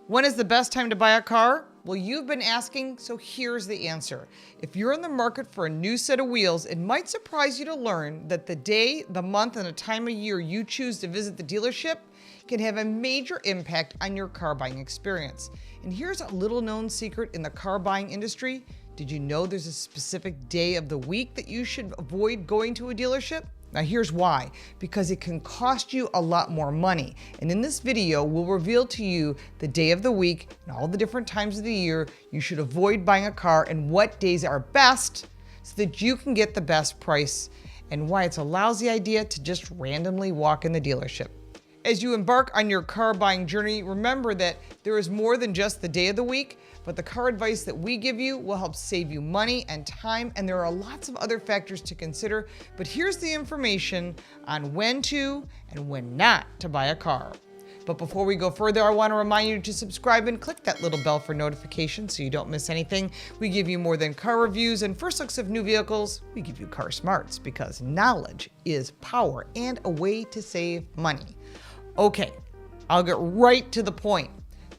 When is the best time to buy a car? Well, you've been asking, so here's the answer. If you're in the market for a new set of wheels, it might surprise you to learn that the day, the month, and the time of year you choose to visit the dealership can have a major impact on your car buying experience. And here's a little known secret in the car buying industry. Did you know there's a specific day of the week that you should avoid going to a dealership? Now here's why, because it can cost you a lot more money. And in this video, we'll reveal to you the day of the week and all the different times of the year you should avoid buying a car and what days are best so that you can get the best price, and why it's a lousy idea to just randomly walk in the dealership. As you embark on your car buying journey, remember that there is more than just the day of the week, but the car advice that we give you will help save you money and time, and there are lots of other factors to consider, but here's the information on when to and when not to buy a car. But before we go further, I want to remind you to subscribe and click that little bell for notifications so you don't miss anything. We give you more than car reviews and first looks of new vehicles. We give you car smarts because knowledge is power and a way to save money. Okay, I'll get right to the point.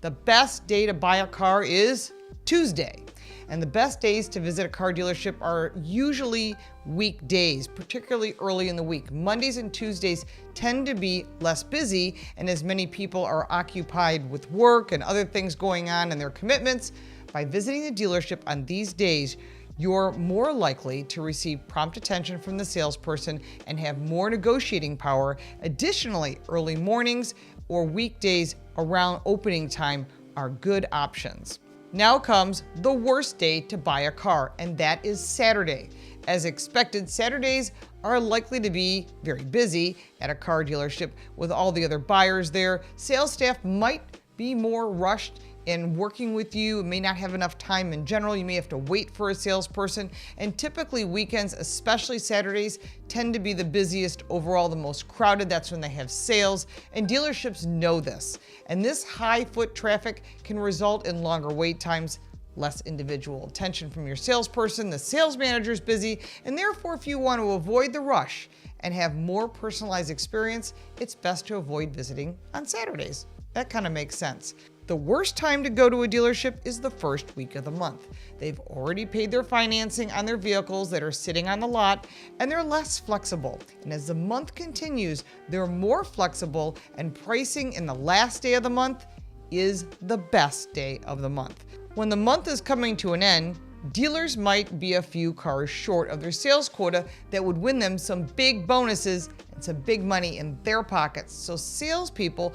The best day to buy a car is Tuesday. And the best days to visit a car dealership are usually weekdays, particularly early in the week. Mondays and Tuesdays tend to be less busy, and as many people are occupied with work and other things going on in their commitments, by visiting the dealership on these days, you're more likely to receive prompt attention from the salesperson and have more negotiating power. Additionally, early mornings or weekdays around opening time are good options. Now comes the worst day to buy a car, and that is Saturday. As expected, Saturdays are likely to be very busy at a car dealership with all the other buyers there. Sales staff might be more rushed in working with you, may not have enough time in general. You may have to wait for a salesperson, and typically weekends, especially Saturdays, tend to be the busiest overall, the most crowded. That's when they have sales, and dealerships know this. And this high foot traffic can result in longer wait times, less individual attention from your salesperson. The sales manager's busy, and therefore if you want to avoid the rush and have more personalized experience, it's best to avoid visiting on Saturdays. That kind of makes sense. The worst time to go to a dealership is the first week of the month. They've already paid their financing on their vehicles that are sitting on the lot, and they're less flexible. And as the month continues, they're more flexible, and pricing in the last day of the month is the best day of the month. When the month is coming to an end, dealers might be a few cars short of their sales quota that would win them some big bonuses and some big money in their pockets. So salespeople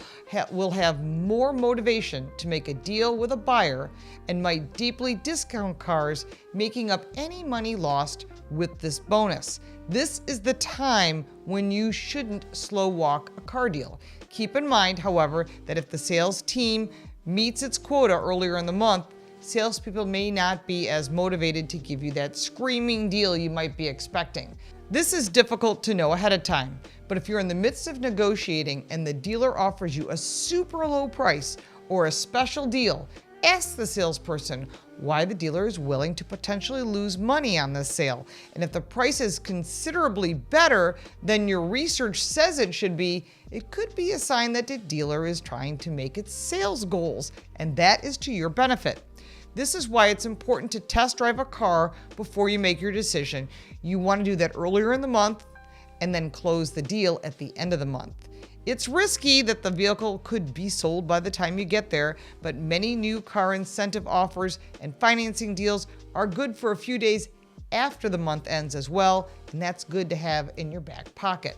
will have more motivation to make a deal with a buyer and might deeply discount cars, making up any money lost with this bonus. This is the time when you shouldn't slow walk a car deal. Keep in mind, however, that if the sales team meets its quota earlier in the month, salespeople may not be as motivated to give you that screaming deal you might be expecting. This is difficult to know ahead of time, but if you're in the midst of negotiating and the dealer offers you a super low price or a special deal, ask the salesperson why the dealer is willing to potentially lose money on this sale. And if the price is considerably better than your research says it should be, it could be a sign that the dealer is trying to make its sales goals, and that is to your benefit. This is why it's important to test drive a car before you make your decision. You want to do that earlier in the month and then close the deal at the end of the month. It's risky that the vehicle could be sold by the time you get there, but many new car incentive offers and financing deals are good for a few days after the month ends as well, and that's good to have in your back pocket.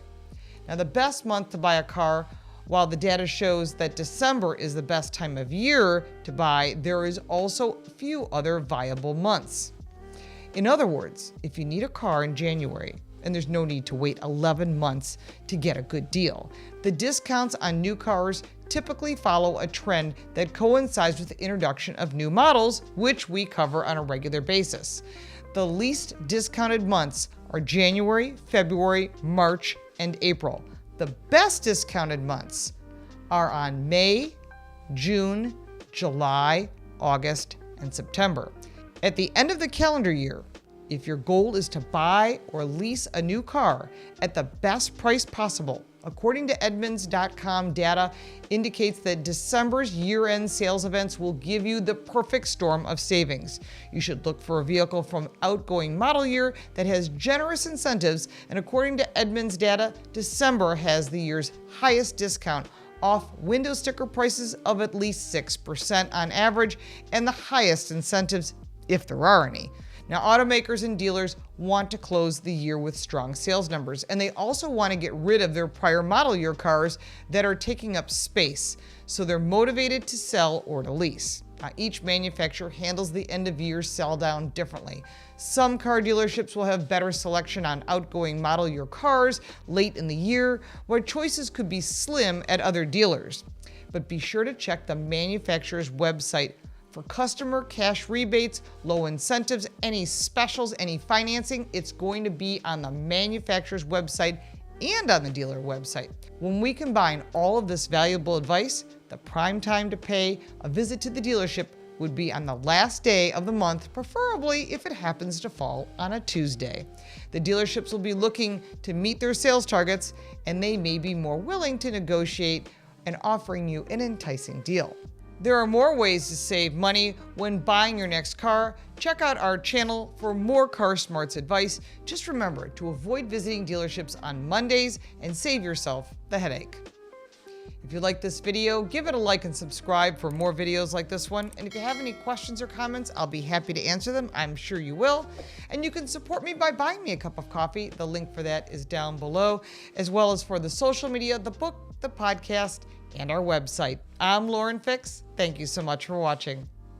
Now, the best month to buy a car, while the data shows that December is the best time of year to buy, there is also a few other viable months. In other words, if you need a car in January, and there's no need to wait 11 months to get a good deal, the discounts on new cars typically follow a trend that coincides with the introduction of new models, which we cover on a regular basis. The least discounted months are January, February, March, and April. The best discounted months are on May, June, July, August, and September. At the end of the calendar year, If your goal is to buy or lease a new car at the best price possible, according to Edmunds.com data indicates that December's year-end sales events will give you the perfect storm of savings. You should look for a vehicle from outgoing model year that has generous incentives, and according to Edmunds data, December has the year's highest discount off window sticker prices of at least 6% on average, and the highest incentives, if there are any. Now, automakers and dealers want to close the year with strong sales numbers, and they also want to get rid of their prior model year cars that are taking up space, so they're motivated to sell or to lease. Each manufacturer handles the end of year sell down differently. Some car dealerships will have better selection on outgoing model year cars late in the year, where choices could be slim at other dealers. But be sure to check the manufacturer's website for customer cash rebates, low incentives, any specials, any financing. It's going to be on the manufacturer's website and on the dealer website. When we combine all of this valuable advice, the prime time to pay a visit to the dealership would be on the last day of the month, preferably if it happens to fall on a Tuesday. The dealerships will be looking to meet their sales targets, and they may be more willing to negotiate and offering you an enticing deal. There are more ways to save money when buying your next car. Check out our channel for more Car Smarts advice. Just remember to avoid visiting dealerships on Mondays and save yourself the headache. If you like this video, give it a like and subscribe for more videos like this one. And if you have any questions or comments, I'll be happy to answer them. I'm sure you will. And you can support me by buying me a cup of coffee. The link for that is down below, as well as for the social media, the book, the podcast, and our website. I'm Lauren Fix. Thank you so much for watching.